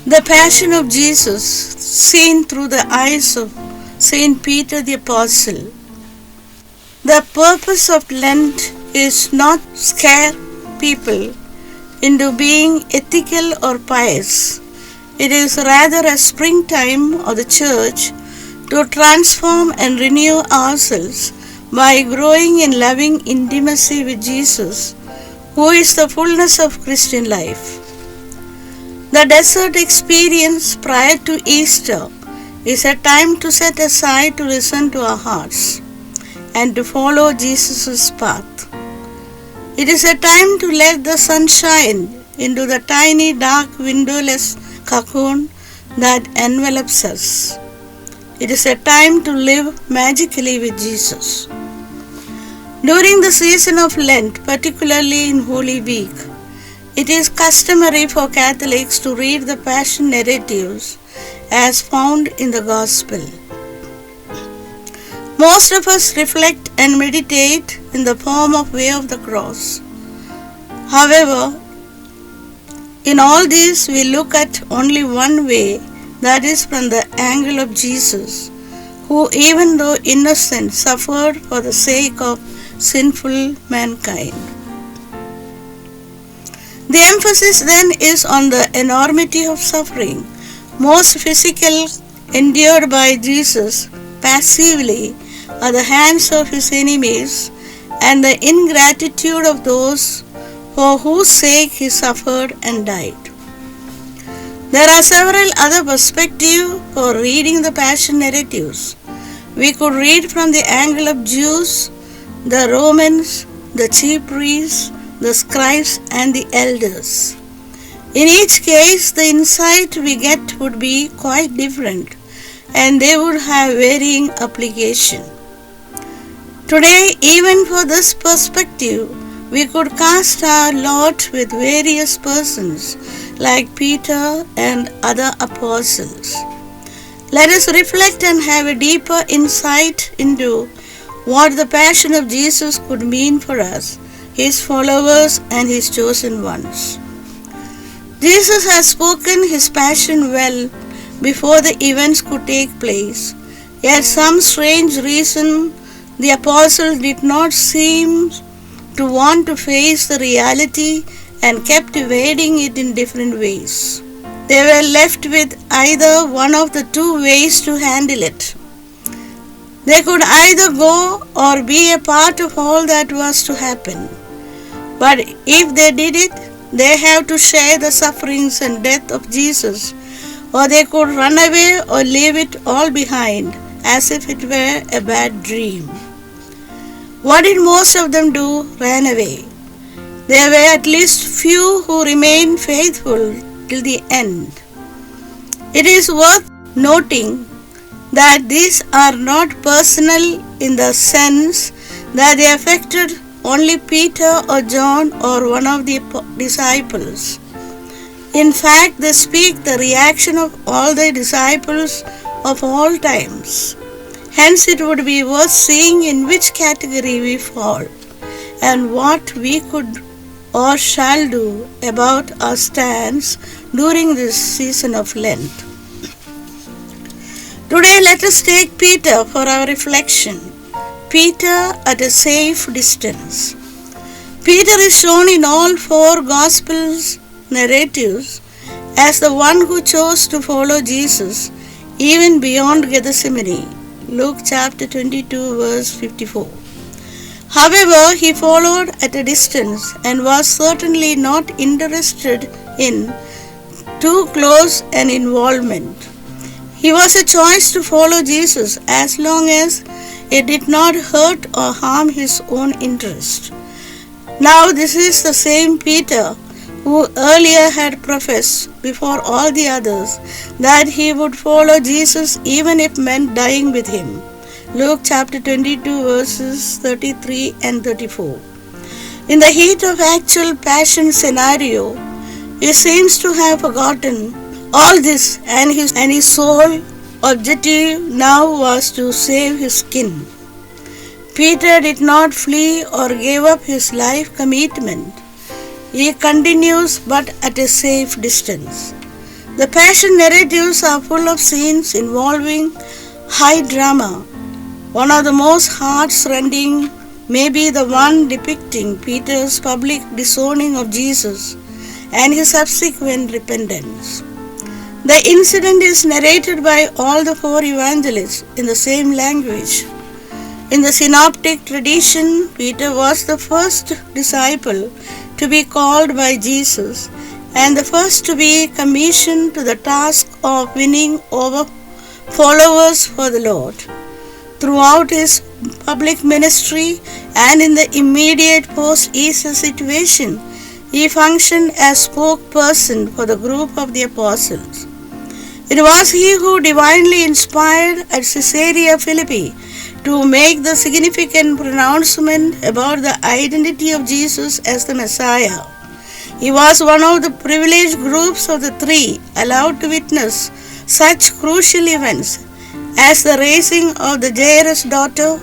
The Passion of Jesus, seen through the eyes of Saint Peter the Apostle. The purpose of Lent is not scare people into being ethical or pious. It is rather a springtime of the Church to transform and renew ourselves by growing in loving intimacy with Jesus, who is the fullness of Christian life. The desert experience prior to Easter is a time to set aside to listen to our hearts and to follow Jesus' path. It is a time to let the sun shine into the tiny dark windowless cocoon that envelops us. It is a time to live magically with Jesus. During the season of Lent, particularly in Holy Week, it is customary for Catholics to read the Passion narratives as found in the Gospel. Most of us reflect and meditate in the form of Way of the Cross. However, in all these we look at only one way, that is from the angle of Jesus, who even though innocent suffered for the sake of sinful mankind. The emphasis then is on the enormity of suffering, most physical, endured by Jesus passively at the hands of his enemies, and the ingratitude of those for whose sake he suffered and died. There are several other perspectives for reading the Passion narratives. We could read from the angle of Jews, the Romans, the chief priests, the scribes and the elders. In each case, the insight we get would be quite different, and they would have varying application. Today, even for this perspective, we could cast our lot with various persons like Peter and other apostles. Let us reflect and have a deeper insight into what the Passion of Jesus could mean for us, his followers and his chosen ones. Jesus has spoken his passion well before the events could take place, yet some strange reason the apostles did not seem to want to face the reality and kept evading it in different ways. They were left with either one of the two ways to handle it. They could either go or be a part of all that was to happen. But if they did it, they have to share the sufferings and death of Jesus, or they could run away or leave it all behind as if it were a bad dream. What did most of them do? Ran away. There were at least few who remained faithful till the end. It is worth noting that these are not personal in the sense that they affected only Peter or John or one of the disciples. In fact, they speak the reaction of all the disciples of all times. Hence, it would be worth seeing in which category we fall and what we could or shall do about our stance during this season of Lent. Today, let us take Peter for our reflection. Peter at a safe distance. Peter is shown in all four Gospels narratives as the one who chose to follow Jesus even beyond Gethsemane. Luke chapter 22 verse 54. However, he followed at a distance and was certainly not interested in too close an involvement. He was a choice to follow Jesus as long as it did not hurt or harm his own interest. Now this is the same Peter who earlier had professed before all the others that he would follow Jesus even if meant dying with him. Luke chapter 22 verses 33 and 34. In the heat of actual passion scenario, he seems to have forgotten all this, and his sole objective now was to save his skin. Peter did not flee or give up his life commitment. He continues, but at a safe distance. The Passion narratives are full of scenes involving high drama. One of the most heart-rending may be the one depicting Peter's public disowning of Jesus and his subsequent repentance. The incident is narrated by all the four evangelists in the same language. In the synoptic tradition, Peter was the first disciple to be called by Jesus and the first to be commissioned to the task of winning over followers for the Lord. Throughout his public ministry and in the immediate post-Easter situation, he functioned as spokesperson for the group of the apostles. It was he who divinely inspired at Caesarea Philippi to make the significant pronouncement about the identity of Jesus as the Messiah. He was one of the privileged groups of the three allowed to witness such crucial events as the raising of the Jairus' daughter,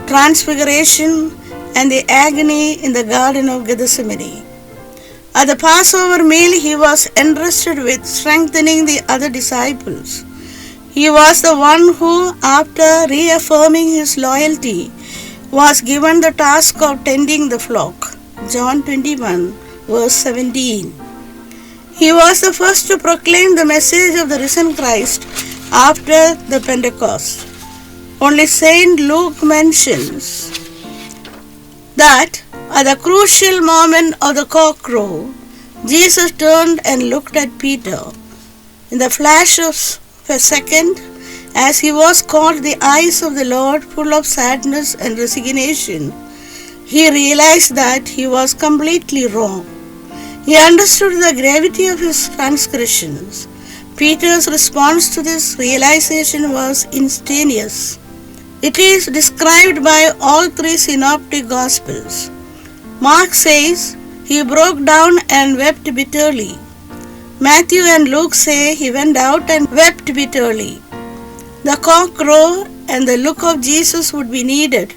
transfiguration, and the agony in the Garden of Gethsemane. At the Passover meal, he was entrusted with strengthening the other disciples. He was the one who, after reaffirming his loyalty, was given the task of tending the flock. John 21, verse 17. He was the first to proclaim the message of the risen Christ after the Pentecost. Only Saint Luke mentions that at the crucial moment of the cock crow, Jesus turned and looked at Peter. In the flash of a second, as he was caught the eyes of the Lord full of sadness and resignation, he realized that he was completely wrong. He understood the gravity of his transgressions. Peter's response to this realization was instantaneous. It is described by all three synoptic gospels. Mark says he broke down and wept bitterly. Matthew and Luke say he went out and wept bitterly. The cock crow and the look of Jesus would be needed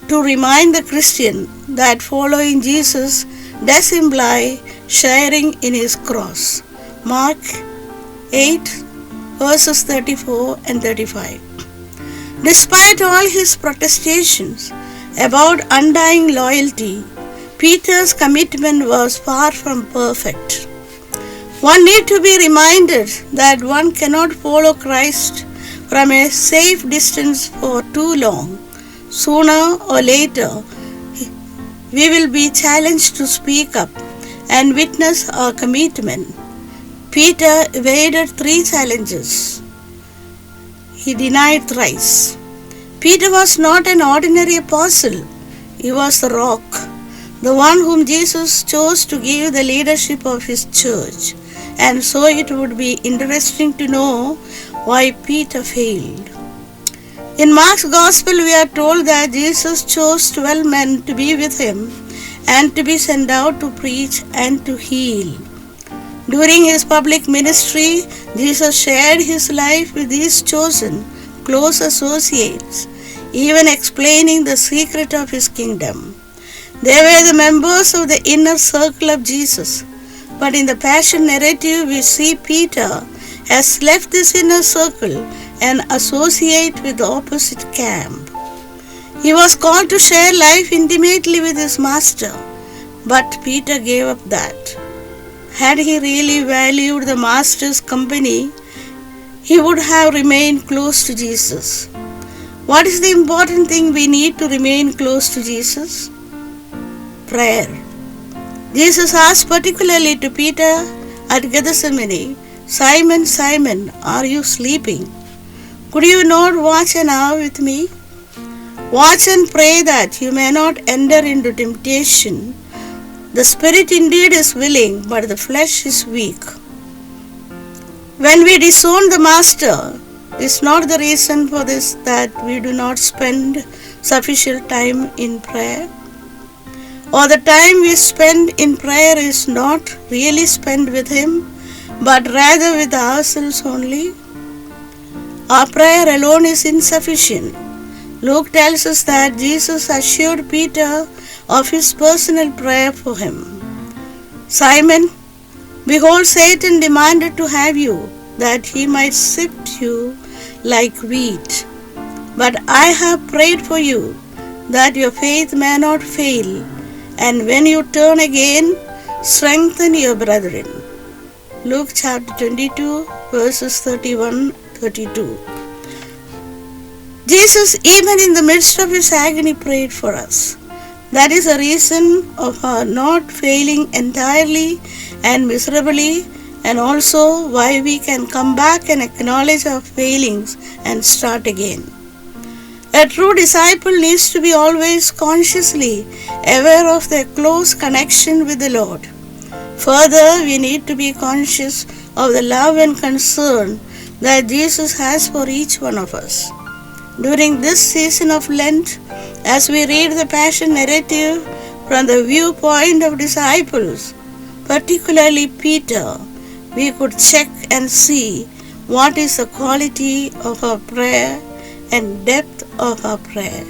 to remind the Christian that following Jesus does imply sharing in his cross. Mark 8 verses 34 and 35. Despite all his protestations about undying loyalty, Peter's commitment was far from perfect. One need to be reminded that one cannot follow Christ from a safe distance for too long. Sooner or later, we will be challenged to speak up and witness our commitment. Peter evaded three challenges. He denied thrice. Peter was not an ordinary apostle. He was the rock, the one whom Jesus chose to give the leadership of his church. And so it would be interesting to know why Peter failed. In Mark's Gospel, we are told that Jesus chose 12 men to be with him and to be sent out to preach and to heal. During his public ministry, Jesus shared his life with these chosen, close associates, even explaining the secret of his kingdom. They were the members of the inner circle of Jesus. But in the Passion narrative, we see Peter has left this inner circle and associate with the opposite camp. He was called to share life intimately with his master, but Peter gave up that. Had he really valued the master's company, he would have remained close to Jesus. What is the important thing we need to remain close to Jesus? Prayer. Jesus asked particularly to Peter at Gethsemane, "Simon, Simon, are you sleeping? Could you not watch an hour with me? Watch and pray that you may not enter into temptation. The spirit indeed is willing, but the flesh is weak." When we disown the Master, is not the reason for this that we do not spend sufficient time in prayer? Or the time we spend in prayer is not really spent with Him, but rather with ourselves only? Our prayer alone is insufficient. Luke tells us that Jesus assured Peter of his personal prayer for him. "Simon, behold, Satan demanded to have you, that he might sift you like wheat. But I have prayed for you, that your faith may not fail, and when you turn again, strengthen your brethren. Luke chapter 22, verses 31-32. Jesus, even in the midst of his agony, prayed for us. That is a reason of our not failing entirely and miserably, and also why we can come back and acknowledge our failings and start again. A true disciple needs to be always consciously aware of their close connection with the Lord. Further, we need to be conscious of the love and concern that Jesus has for each one of us. During this season of Lent, as we read the Passion narrative from the viewpoint of disciples, particularly Peter, we could check and see what is the quality of our prayer and depth of our prayer.